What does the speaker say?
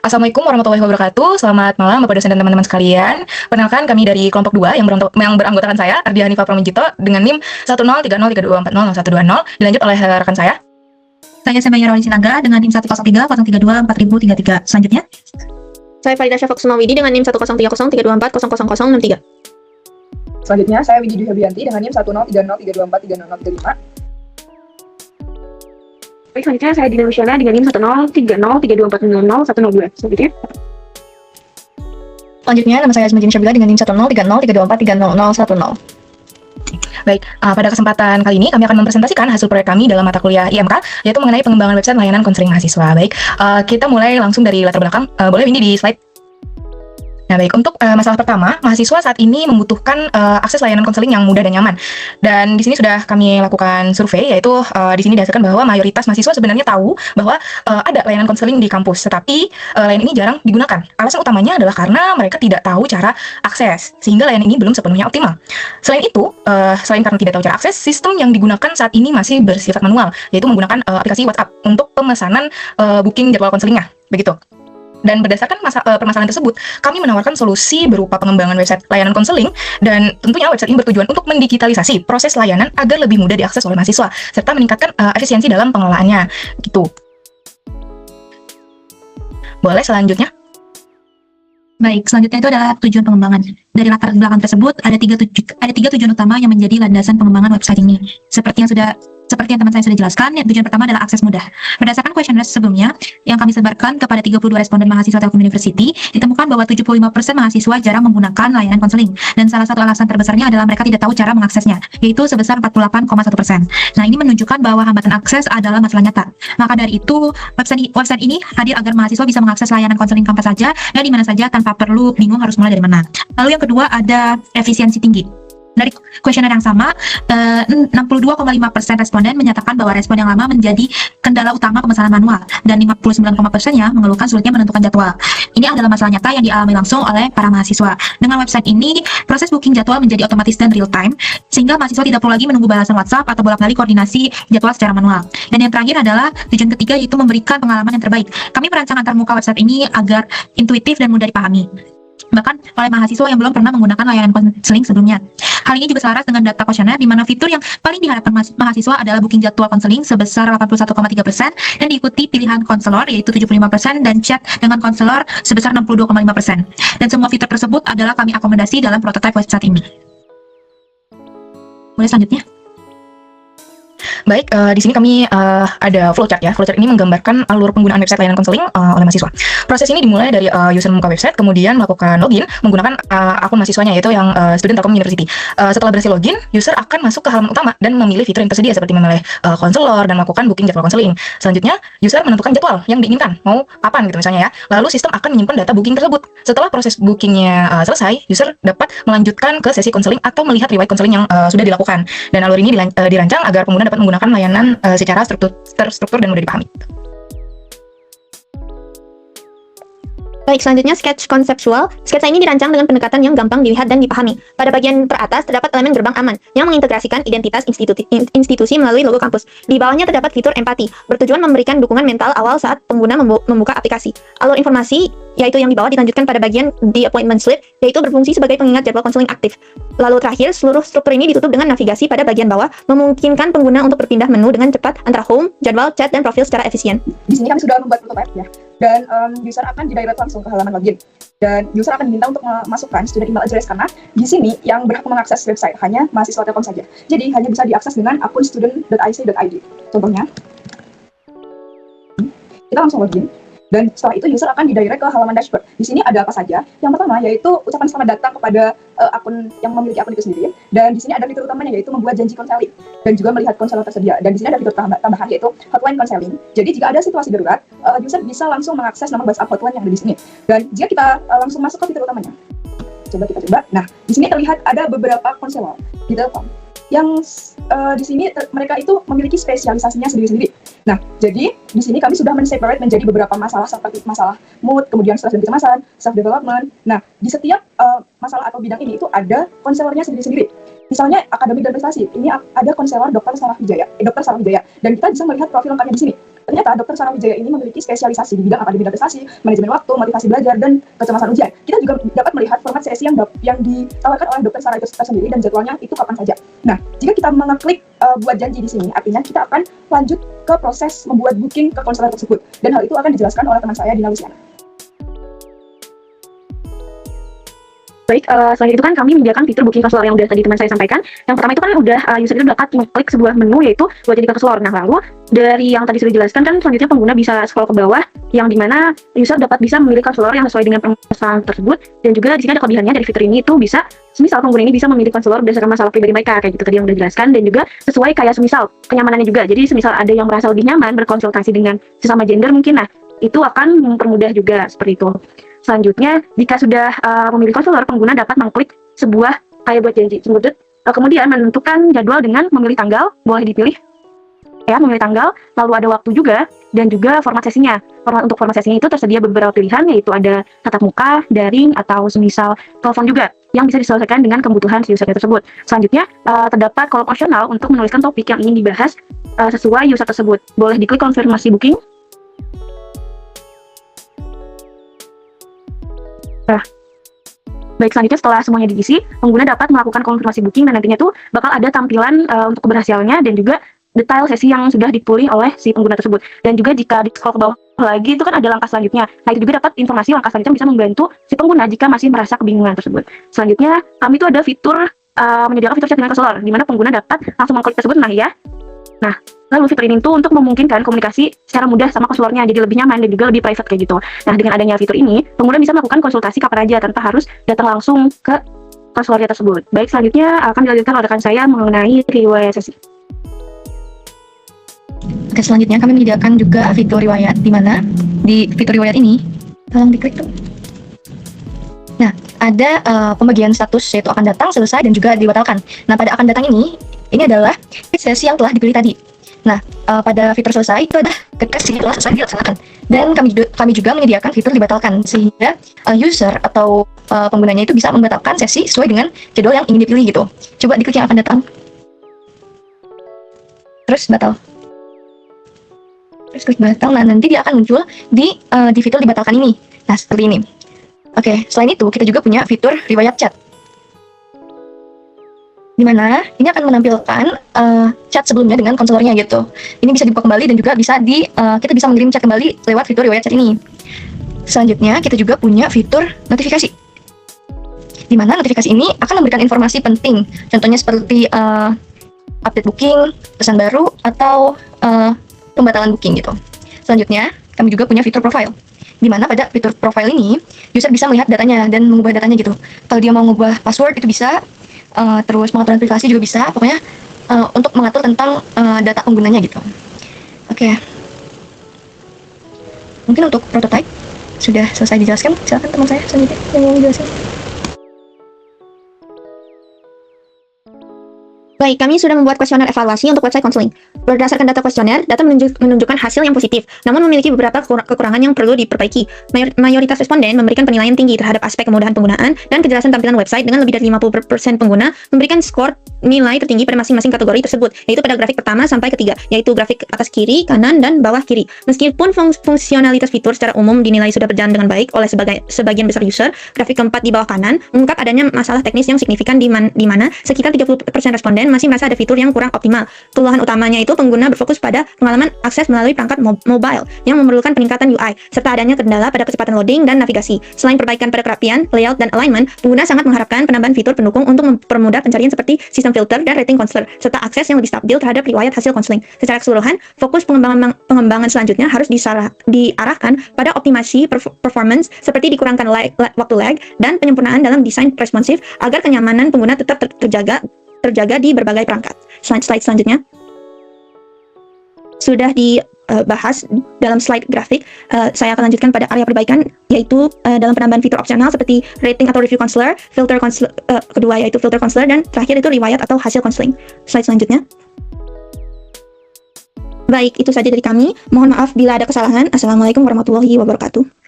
Assalamualaikum warahmatullahi wabarakatuh. Selamat malam Bapak dosen dan teman-teman sekalian. Perkenalkan kami dari kelompok 2 yang beranggotakan saya, Ardia Hanifah Pramijito dengan NIM 10303240120. Dilanjut oleh rekan saya. Saya Semaya Rawli Sinaga dengan NIM 10303243033. Selanjutnya, saya Farida Syafaq Sumawidi dengan NIM 1030324000063. Selanjutnya, saya Widi Dwi Febrianti dengan NIM 10303243035. Baik, selanjutnya saya Dina Luciana dengan NIM 1030324000102. Selanjutnya, nama saya Asma Jin Syabila dengan NIM 1030324300010. Baik, pada kesempatan kali ini kami akan mempresentasikan hasil proyek kami dalam mata kuliah IMK, yaitu mengenai pengembangan website layanan konseling mahasiswa. Baik, kita mulai langsung dari latar belakang. Boleh ini di slide? Nah, baik, untuk masalah pertama, mahasiswa saat ini membutuhkan akses layanan konseling yang mudah dan nyaman. Dan di sini sudah kami lakukan survei, yaitu di sini dihasilkan bahwa mayoritas mahasiswa sebenarnya tahu bahwa ada layanan konseling di kampus, tetapi layanan ini jarang digunakan. Alasan utamanya adalah karena mereka tidak tahu cara akses, sehingga layanan ini belum sepenuhnya optimal. Selain itu, selain karena tidak tahu cara akses, sistem yang digunakan saat ini masih bersifat manual, yaitu menggunakan aplikasi WhatsApp untuk pemesanan booking jadwal konselingnya. Begitu. Dan berdasarkan permasalahan tersebut, kami menawarkan solusi berupa pengembangan website layanan konseling, dan tentunya website ini bertujuan untuk mendigitalisasi proses layanan agar lebih mudah diakses oleh mahasiswa, serta meningkatkan efisiensi dalam pengelolaannya. Gitu. Boleh selanjutnya? baik, selanjutnya itu adalah tujuan pengembangan. Dari latar belakang tersebut, ada tiga tujuan utama yang menjadi landasan pengembangan website ini. Seperti yang teman saya sudah jelaskan, tujuan pertama adalah akses mudah. Berdasarkan questionnaire sebelumnya, yang kami sebarkan kepada 32 responden mahasiswa Telkom University, ditemukan bahwa 75% mahasiswa jarang menggunakan layanan konseling. Dan salah satu alasan terbesarnya adalah mereka tidak tahu cara mengaksesnya, yaitu sebesar 48,1%. Nah, ini menunjukkan bahwa hambatan akses adalah masalah nyata. Maka dari itu, website ini hadir agar mahasiswa bisa mengakses layanan konseling kampus saja, dan di mana saja tanpa perlu bingung harus mulai dari mana. Lalu yang kedua ada efisiensi tinggi. Dari kuesioner yang sama, 62,5% responden menyatakan bahwa respon yang lama menjadi kendala utama pemesanan manual, dan 59,%-nya mengeluhkan sulitnya menentukan jadwal. Ini adalah masalah nyata yang dialami langsung oleh para mahasiswa. Dengan website ini, proses booking jadwal menjadi otomatis dan real time, sehingga mahasiswa tidak perlu lagi menunggu balasan WhatsApp atau bolak-balik koordinasi jadwal secara manual. Dan yang terakhir adalah tujuan ketiga, yaitu memberikan pengalaman yang terbaik. Kami merancang antarmuka website ini agar intuitif dan mudah dipahami, bahkan oleh mahasiswa yang belum pernah menggunakan layanan konseling sebelumnya. Hal ini juga selaras dengan data kuesioner, di mana fitur yang paling diharapkan mahasiswa adalah booking jadwal konseling sebesar 81,3%, dan diikuti pilihan konselor yaitu 75%, dan chat dengan konselor sebesar 62,5%. Dan semua fitur tersebut adalah kami akomodasi dalam prototipe website ini. Boleh selanjutnya? Baik, di sini kami ada flowchart ya. Flowchart ini menggambarkan alur penggunaan website layanan konseling oleh mahasiswa. Proses ini dimulai dari user membuka website, kemudian melakukan login menggunakan akun mahasiswanya, yaitu yang student Telkom University. Setelah berhasil login, user akan masuk ke halaman utama dan memilih fitur yang tersedia seperti memilih konselor dan melakukan booking jadwal konseling. Selanjutnya, user menentukan jadwal yang diinginkan, mau kapan gitu misalnya ya. Lalu sistem akan menyimpan data booking tersebut. Setelah proses bookingnya selesai, user dapat melanjutkan ke sesi konseling atau melihat riwayat konseling yang sudah dilakukan. Dan alur ini dirancang agar pengguna dapat menggunakan layanan secara terstruktur dan mudah dipahami. Baik, selanjutnya sketch konseptual. Sketsa ini dirancang dengan pendekatan yang gampang dilihat dan dipahami. Pada bagian teratas terdapat elemen gerbang aman yang mengintegrasikan identitas institusi melalui logo kampus. Di bawahnya terdapat fitur empati, bertujuan memberikan dukungan mental awal saat pengguna membuka aplikasi. Alur informasi, yaitu yang di bawah, dilanjutkan pada bagian the appointment slip, yaitu berfungsi sebagai pengingat jadwal konseling aktif. Lalu terakhir, seluruh struktur ini ditutup dengan navigasi pada bagian bawah, memungkinkan pengguna untuk berpindah menu dengan cepat antara home, jadwal, chat, dan profil secara efisien. Di sini kami sudah membuat prototipe ya, dan user akan didirect langsung ke halaman login. Dan user akan diminta untuk memasukkan student email address, karena di sini yang berhak mengakses website hanya mahasiswa Telkom saja. Jadi hanya bisa diakses dengan akun student.ic.id. Contohnya, kita langsung login. Dan setelah itu user akan didirect ke halaman dashboard. Di sini ada apa saja? Yang pertama yaitu ucapan selamat datang kepada akun yang memiliki akun itu sendiri. Dan di sini ada fitur utamanya yaitu membuat janji konseling dan juga melihat konselor tersedia. Dan di sini ada fitur tambahan yaitu hotline konseling. Jadi jika ada situasi darurat, user bisa langsung mengakses nomor WhatsApp hotline yang ada di sini. Dan jika kita langsung masuk ke fitur utamanya, coba kita coba. Nah, di sini terlihat ada beberapa konselor di Telkom yang di sini mereka itu memiliki spesialisasinya sendiri-sendiri. Nah, jadi di sini kami sudah men-separate menjadi beberapa masalah seperti masalah mood, kemudian stres dan kecemasan, self-development. Nah, di setiap masalah atau bidang ini itu ada konselornya sendiri-sendiri. Misalnya akademik dan prestasi, ini ada konselor Dr. Sarah Wijaya, dan kita bisa melihat profil lengkapnya di sini. ternyata Dr. Sarah Wijaya ini memiliki spesialisasi di bidang akademik dan prestasi, manajemen waktu, motivasi belajar, dan kecemasan ujian. Kita juga dapat melihat format sesi yang ditawarkan oleh Dr. Sarah itu tersendiri dan jadwalnya itu kapan saja. Nah, jika kita mengeklik buat janji di sini, artinya kita akan lanjut ke proses membuat booking ke konselor tersebut. Dan hal itu akan dijelaskan oleh teman saya, Dina Luciana. Baik, selain itu kan kami menyediakan fitur booking konselor yang udah tadi teman saya sampaikan. Yang pertama itu kan udah user itu dapat mengklik sebuah menu yaitu buat jadi konselor. Nah, lalu dari yang tadi sudah dijelaskan kan selanjutnya pengguna bisa scroll ke bawah yang dimana user dapat bisa memilih konselor yang sesuai dengan permasalahan tersebut. Dan juga di sini ada kelebihannya dari fitur ini itu bisa semisal pengguna ini bisa memilih konselor berdasarkan masalah pribadi mereka kayak gitu tadi yang udah dijelaskan, dan juga sesuai kayak semisal kenyamanannya juga. Jadi semisal ada yang merasa lebih nyaman berkonsultasi dengan sesama gender mungkin, nah itu akan mempermudah juga seperti itu. Selanjutnya, jika sudah memilih konselor, pengguna dapat mengklik sebuah kayak buat janji. Kemudian menentukan jadwal dengan memilih tanggal, boleh dipilih ya, memilih tanggal, lalu ada waktu juga, dan juga format sesinya. Untuk format sesinya itu tersedia beberapa pilihan, yaitu ada tatap muka, daring, atau semisal telepon juga, yang bisa disesuaikan dengan kebutuhan si user tersebut. Selanjutnya, terdapat kolom opsional untuk menuliskan topik yang ingin dibahas sesuai user tersebut. Boleh diklik konfirmasi booking. Baik, selanjutnya setelah semuanya diisi, pengguna dapat melakukan konfirmasi booking dan nantinya tuh bakal ada tampilan untuk keberhasilannya dan juga detail sesi yang sudah dipilih oleh si pengguna tersebut. Dan juga jika di scroll ke bawah lagi itu kan ada langkah selanjutnya. Nah, itu juga dapat informasi langkah selanjutnya bisa membantu si pengguna jika masih merasa kebingungan tersebut. Selanjutnya, kami itu ada fitur menyediakan fitur chat dengan konselor di mana pengguna dapat langsung mengklik tersebut. Nah, lalu fitur ini tuh untuk memungkinkan komunikasi secara mudah sama konselornya, jadi lebih nyaman dan juga lebih private kayak gitu. Nah, dengan adanya fitur ini, pengguna bisa melakukan konsultasi kapan aja tanpa harus datang langsung ke konselornya tersebut. Baik, selanjutnya akan dilanjutkan oleh rekan saya mengenai riwayat sesi. Oke, selanjutnya kami menyediakan juga fitur riwayat, di mana di fitur riwayat ini, tolong diklik tuh. Nah, ada pembagian status yaitu akan datang, selesai, dan juga dibatalkan. Nah, pada akan datang ini adalah sesi yang telah dipilih tadi. Nah, pada fitur selesai itu ada ketika sesi telah selesai dilaksanakan. Dan kami juga menyediakan fitur dibatalkan sehingga user atau penggunanya itu bisa membatalkan sesi sesuai dengan jadwal yang ingin dipilih gitu. Coba diklik yang akan datang. Terus batal. Terus klik batal. Nah, nanti dia akan muncul di fitur dibatalkan ini. Nah, seperti ini. Oke, selain itu kita juga punya fitur riwayat chat. Dimana ini akan menampilkan chat sebelumnya dengan konselornya gitu. Ini bisa dibuka kembali dan juga bisa kita bisa mengirim chat kembali lewat fitur riwayat chat ini. Selanjutnya kita juga punya fitur notifikasi. Dimana notifikasi ini akan memberikan informasi penting, contohnya seperti update booking, pesan baru, atau pembatalan booking gitu. Selanjutnya kami juga punya fitur profile. Dimana pada fitur profile ini user bisa melihat datanya dan mengubah datanya gitu. Kalau dia mau mengubah password itu bisa. Terus pengaturan privasi juga bisa, pokoknya untuk mengatur tentang data penggunanya gitu. Oke. Mungkin untuk prototype sudah selesai dijelaskan. Silakan teman saya selanjutnya yang mau menjelaskan. Baik, kami sudah membuat kuesioner evaluasi untuk website konseling. Berdasarkan data kuesioner, data menunjukkan hasil yang positif, namun memiliki beberapa kekurangan yang perlu diperbaiki. Mayoritas responden memberikan penilaian tinggi terhadap aspek kemudahan penggunaan dan kejelasan tampilan website, dengan lebih dari 50% pengguna memberikan skor nilai tertinggi pada masing-masing kategori tersebut, yaitu pada grafik pertama sampai ketiga, yaitu grafik atas kiri, kanan, dan bawah kiri. Meskipun fungsionalitas fitur secara umum dinilai sudah berjalan dengan baik oleh sebagian besar user, grafik keempat di bawah kanan mengungkap adanya masalah teknis yang signifikan di mana sekitar 30% responden masih merasa ada fitur yang kurang optimal. Keluhan utamanya itu pengguna berfokus pada pengalaman akses melalui perangkat mobile yang memerlukan peningkatan UI, serta adanya kendala pada kecepatan loading dan navigasi. Selain perbaikan pada kerapian, layout, dan alignment, pengguna sangat mengharapkan penambahan fitur pendukung untuk mempermudah pencarian seperti sistem filter dan rating konselor, serta akses yang lebih stabil terhadap riwayat hasil konseling. Secara keseluruhan, fokus pengembangan selanjutnya harus diarahkan pada optimasi performance seperti dikurangkan waktu lag dan penyempurnaan dalam desain responsif agar kenyamanan pengguna tetap terjaga di berbagai perangkat. Slide selanjutnya sudah dibahas dalam slide grafik. Saya akan lanjutkan pada area perbaikan, yaitu dalam penambahan fitur opsional seperti rating atau review counselor, filter counselor, kedua yaitu filter counselor, dan terakhir itu riwayat atau hasil counseling. Slide selanjutnya. Baik, itu saja dari kami. Mohon maaf bila ada kesalahan. Assalamualaikum warahmatullahi wabarakatuh.